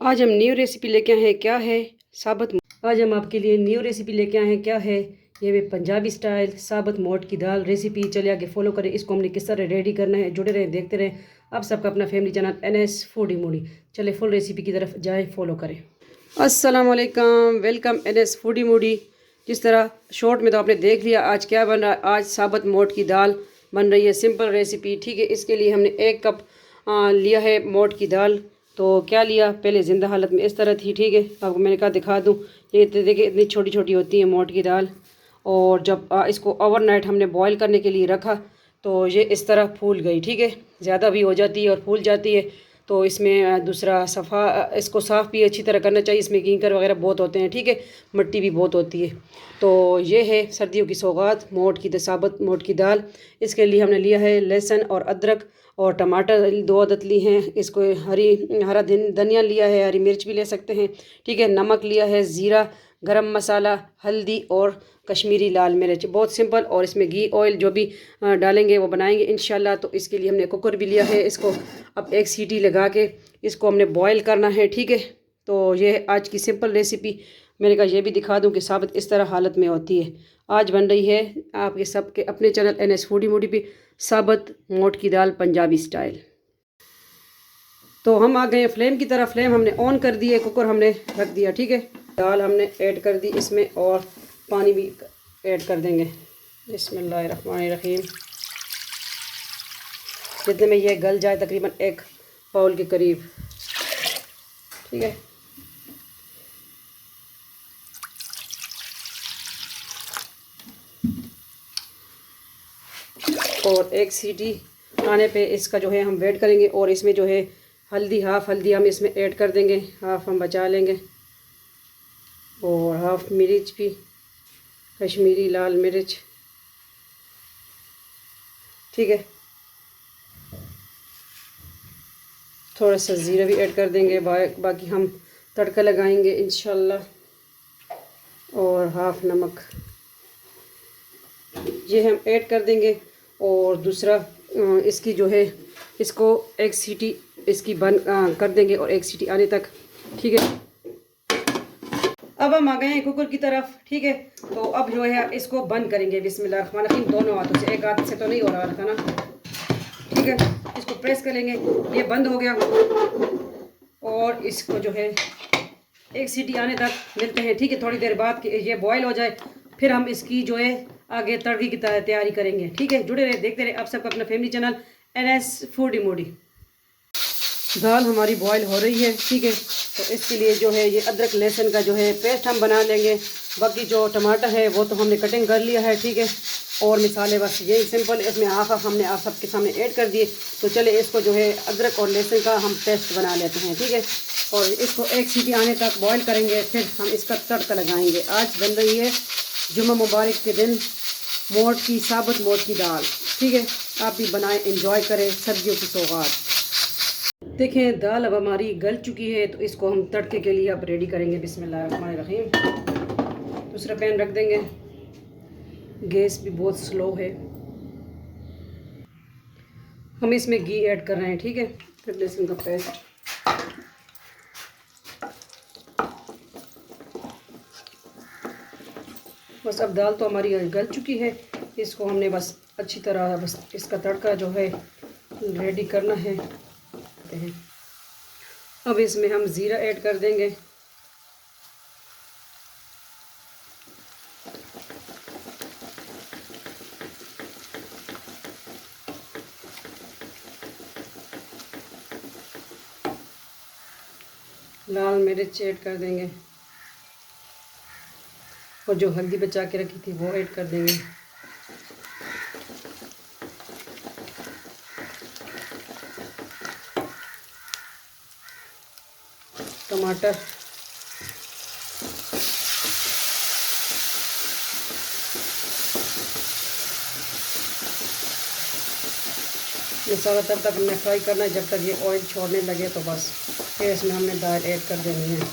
आज हम new recipe लेके आए हैं। क्या है? साबुत। आज हम आपके लिए न्यू रेसिपी लेके आए हैं। क्या है? ये भी पंजाबी स्टाइल साबुत मोट की दाल रेसिपी। चलिए आगे फॉलो करें। इसको हमने किस तरह रेडी करना है, जुड़े रहें, देखते रहें। आप सबका अपना family channel NS foodie Moody. चले फुल रेसिपी की तरफ जाए, फॉलो करें। अस्सलाम वालेकुम, वेलकम NS फूडी मूडी। जिस तरह शॉर्ट में तो आपने देख लिया आज क्या बन रहा है। आज साबुत मोट की दाल बन रही है, सिंपल रेसिपी। ठीक है, इसके लिए हमने 1 कप लिया है मोट की दाल। तो क्या लिया, पहले ज़िंदा हालत में इस तरह थी। ठीक है, आपको मैंने कहा दिखा दूँ। ये देखिए इतनी छोटी छोटी होती है मोट की दाल। और जब इसको ओवरनाइट हमने बॉईल करने के लिए रखा तो ये इस तरह फूल गई। ठीक है, ज़्यादा भी हो जाती है और फूल जाती है। तो इसमें दूसरा इसको साफ़ भी अच्छी तरह करना चाहिए। इसमें कींकर वगैरह बहुत होते हैं। ठीक है, मिट्टी भी बहुत होती है। तो ये है सर्दियों की सौगात मोट की साबुत मोट की दाल। इसके लिए हमने लिया है लहसुन और अदरक और टमाटर 2 अदद ली हैं। इसको हरा धनिया लिया है, हरी मिर्च भी ले सकते हैं। ठीक है, नमक लिया है, ज़ीरा, गरम मसाला, हल्दी और कश्मीरी लाल मिर्च। बहुत सिंपल। और इसमें घी ऑयल जो भी डालेंगे वो बनाएंगे इंशाल्लाह। तो इसके लिए हमने कुकर भी लिया है। इसको अब 1 सीटी लगा के इसको हमने बॉयल करना है। ठीक है, तो ये आज की सिंपल रेसिपी। मैंने कहा ये भी दिखा दूं कि साबुत इस तरह हालत में होती है। आज बन रही है आपके सबके अपने चैनल NS फूडी मूडी पे साबुत मोट की दाल पंजाबी स्टाइल। तो हम आ गए फ्लेम की तरफ। फ्लेम हमने ऑन कर दी है, कुकर हमने रख दिया। ठीक है, दाल हमने ऐड कर दी इसमें और पानी भी ऐड कर देंगे। बिस्मिल्लाहिर्रहमानिर्रहीम। जितने में ये गल जाए, तकरीबन 1 बाउल के करीब। ठीक है, और 1 सीटी आने पे इसका जो है हम वेट करेंगे। और इसमें जो है हाफ़ हल्दी हम इसमें ऐड कर देंगे, हाफ़ हम बचा लेंगे। और हाफ़ मिर्च भी, कश्मीरी लाल मिर्च। ठीक है, थोड़ा सा ज़ीरा भी ऐड कर देंगे। बाकी हम तड़का लगाएंगे इंशाल्लाह। और हाफ़ नमक ये हम ऐड कर देंगे। और दूसरा इसकी जो है इसको 1 सीटी इसकी बंद कर देंगे और 1 सीटी आने तक। ठीक है, अब हम आ गए हैं कुकर की तरफ। ठीक है, तो अब जो है इसको बंद करेंगे। बिस्मिल्लाहिर्रहमानिर्रहीम। दोनों हाथों से, एक हाथ से तो नहीं हो रहा था ना। ठीक है, इसको प्रेस करेंगे, ये बंद हो गया। और इसको जो है 1 सीटी आने तक मिलते हैं। ठीक है, थोड़ी देर बाद कि ये बॉयल हो जाए, फिर हम इसकी जो है आगे तड़के की तैयारी करेंगे। ठीक है, जुड़े रहे, देखते रहे। आप सबका अपना family channel NS foodie moody. दाल हमारी बॉयल हो रही है। ठीक है, तो इसके लिए जो है ये अदरक लहसुन का जो है पेस्ट हम बना लेंगे। बाकी जो टमाटर है वो तो हमने कटिंग कर लिया है। ठीक है, और मिसाले बस यही सिंपल। इसमें हाफ हमने आप सबके सामने ऐड कर दिए। तो चले इसको जो है अदरक और लहसुन का हम पेस्ट बना लेते हैं। ठीक है, और इसको 1 सीटी आने तक बॉयल करेंगे, फिर हम इसका तड़का लगाएंगे। आज बन रही है जुम्मा मुबारक के दिन साबुत मोट की दाल। ठीक है, आप भी बनाएं, एंजॉय करें सर्दियों की सौगात। देखें दाल अब हमारी गल चुकी है, तो इसको हम तड़के के लिए अब रेडी करेंगे। बिस्मिल्लाहिर्रहमानिर्रहीम। दूसरा पैन रख देंगे। गैस भी बहुत स्लो है। हम इसमें घी ऐड कर रहे हैं। ठीक है, फिर लहसुन का पेस्ट। बस अब दाल तो हमारी गल चुकी है। इसको हमने बस अच्छी तरह बस इसका तड़का जो है रेडी करना है। अब इसमें हम ज़ीरा ऐड कर देंगे। लाल मिर्च ऐड कर देंगे। और जो हल्दी बचा के रखी थी वो ऐड कर देंगे। टमाटर, ये सारा तब तक हमने फ्राई करना है जब तक ये ऑयल छोड़ने लगे। तो बस फिर इसमें हमने दाल ऐड कर देनी है।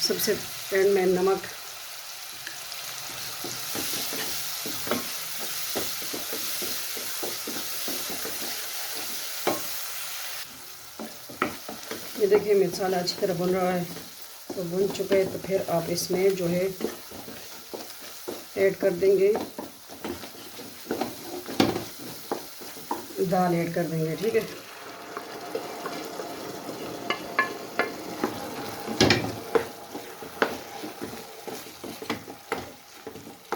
सबसे एंड में नमक, ये देखिए मसाला अच्छी तरह बन रहा है, तो बन चुका है। तो फिर आप इसमें जो है ऐड कर देंगे, दाल ऐड कर देंगे, ठीक है।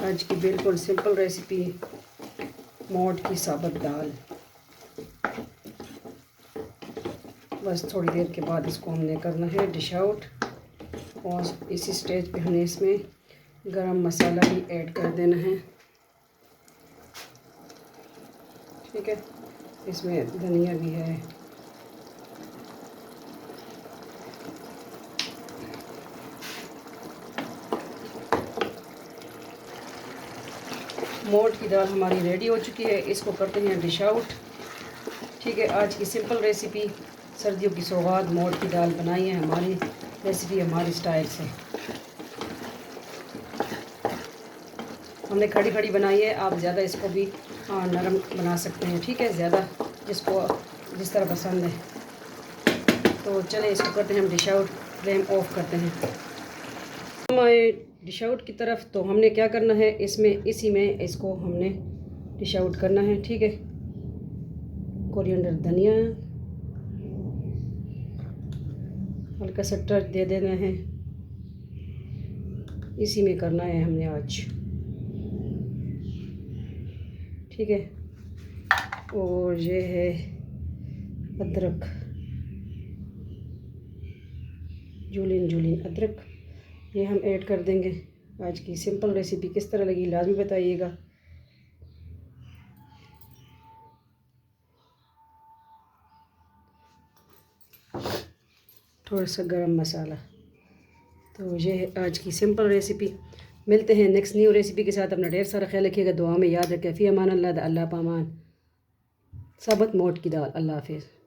आज की बिल्कुल सिंपल रेसिपी, मोठ की साबुत दाल। बस थोड़ी देर के बाद इसको हमने करना है डिश आउट, और इसी स्टेज पे हमने इसमें गरम मसाला भी ऐड कर देना है, ठीक है। इसमें धनिया भी है, मोठ की दाल हमारी रेडी हो चुकी है। इसको करते हैं डिश आउट, ठीक है। आज की सिंपल रेसिपी, सर्दियों की सौगात, मोठ की दाल बनाई है। हमारी रेसिपी हमारी स्टाइल से हमने खड़ी खड़ी बनाई है। आप ज़्यादा इसको भी नरम बना सकते हैं, ठीक है, ज़्यादा जिसको जिस तरह पसंद है। तो चले इसको करते हैं हम डिश आउट, फ्लेम ऑफ करते हैं। हम आए डिश आउट की तरफ। तो हमने क्या करना है, इसमें इसी में इसको हमने डिश आउट करना है, ठीक है। कोरिएंडर, धनिया, हल्का सा टच दे देना है, इसी में करना है हमने आज, ठीक है। और ये है अदरक, जूलिन जूलिन अदरक, ये हम ऐड कर देंगे। आज की सिंपल रेसिपी किस तरह लगी लाजमी बताइएगा। थोड़ा सा गरम मसाला। तो ये है आज की सिंपल रेसिपी। मिलते हैं नेक्स्ट न्यू रेसिपी के साथ। अपना ढेर सारा ख्याल रखिएगा, दुआ में याद रखें। फ़ी अमान अल्लाह, अल्लाह पामान। साबुत मोठ की दाल। अल्लाह हाफिज़।